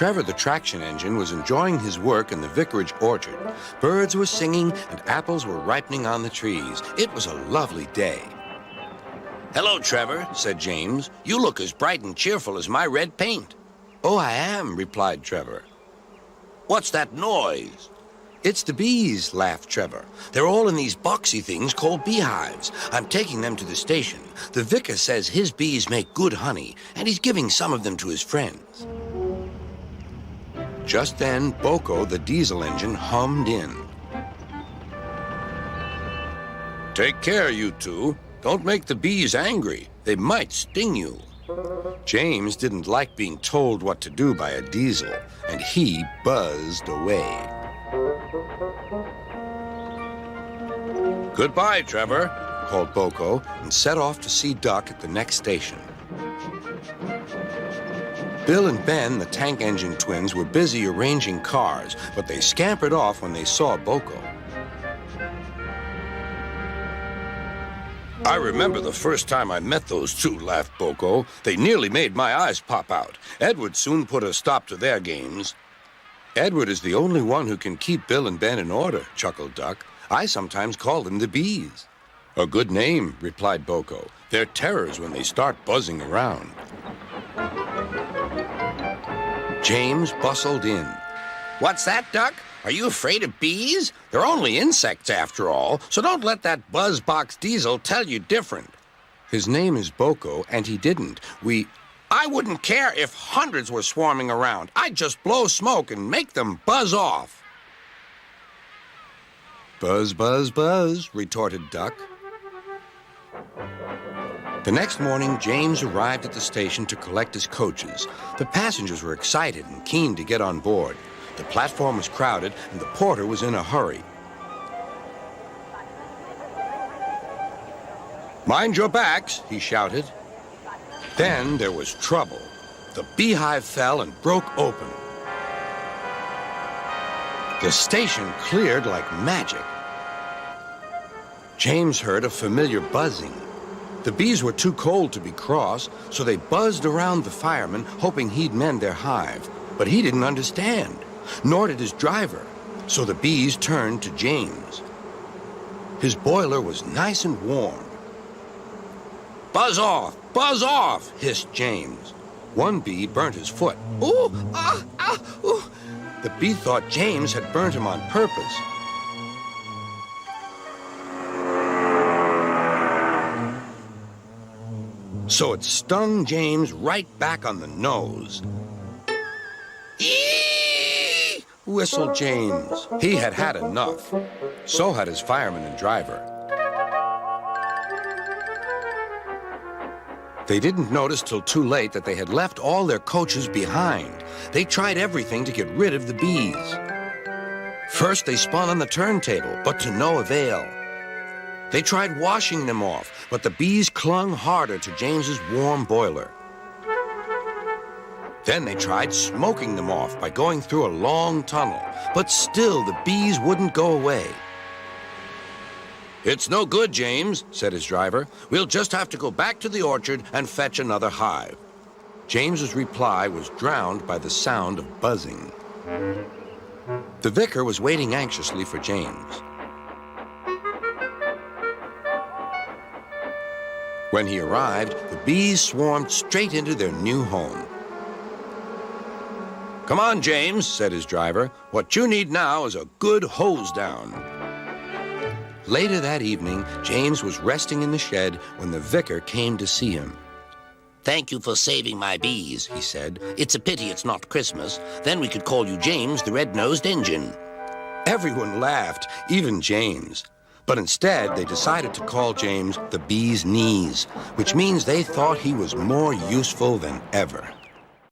Trevor the traction engine was enjoying his work in the vicarage orchard, birds were singing and apples were ripening on the trees. It was a lovely day. Hello, Trevor, said James. You look as bright and cheerful as my red paint. Oh, I am, replied Trevor. What's that noise? It's the bees, laughed Trevor. They're all in these boxy things called beehives. I'm taking them to the station. The vicar says his bees make good honey, and he's giving some of them to his friends. Just then, Boko, the diesel engine, hummed in. Take care, you two. Don't make the bees angry. They might sting you. James didn't like being told what to do by a diesel, and he buzzed away. Goodbye, Trevor, called Boko, and set off to see Duck at the next station. Bill and Ben, the tank engine twins, were busy arranging cars, but they scampered off when they saw Boko. I remember the first time I met those two, laughed Boko. They nearly made my eyes pop out. Edward soon put a stop to their games. Edward is the only one who can keep Bill and Ben in order, chuckled Duck. I sometimes call them the bees. A good name, replied Boko. They're terrors when they start buzzing around. James bustled in. What's that, Duck? Are you afraid of bees? They're only insects after all, so don't let that buzzbox diesel tell you different. His name is Boko, and he didn't. I wouldn't care if hundreds were swarming around. I'd just blow smoke and make them buzz off. Buzz, buzz, buzz, retorted Duck. The next morning, James arrived at the station to collect his coaches. The passengers were excited and keen to get on board. The platform was crowded, and the porter was in a hurry. Mind your backs, he shouted. Then there was trouble. The beehive fell and broke open. The station cleared like magic. James heard a familiar buzzing. The bees were too cold to be cross, so they buzzed around the fireman, hoping he'd mend their hive. But he didn't understand, nor did his driver, so the bees turned to James. His boiler was nice and warm. Buzz off, hissed James. One bee burnt his foot. Ooh, ooh. The bee thought James had burnt him on purpose. So it stung James right back on the nose. Eee! Whistled James. He had had enough. So had his fireman and driver. They didn't notice till too late that they had left all their coaches behind. They tried everything to get rid of the bees. First, they spun on the turntable, but to no avail. They tried washing them off, but the bees clung harder to James's warm boiler. Then they tried smoking them off by going through a long tunnel, but still the bees wouldn't go away. It's no good, James, said his driver. We'll just have to go back to the orchard and fetch another hive. James's reply was drowned by the sound of buzzing. The vicar was waiting anxiously for James. When he arrived, the bees swarmed straight into their new home. Come on, James, said his driver. What you need now is a good hose down. Later that evening, James was resting in the shed when the vicar came to see him. Thank you for saving my bees, he said. It's a pity it's not Christmas. Then we could call you James the Red-Nosed Engine. Everyone laughed, even James. But instead, they decided to call James the Bee's Knees, which means they thought he was more useful than ever.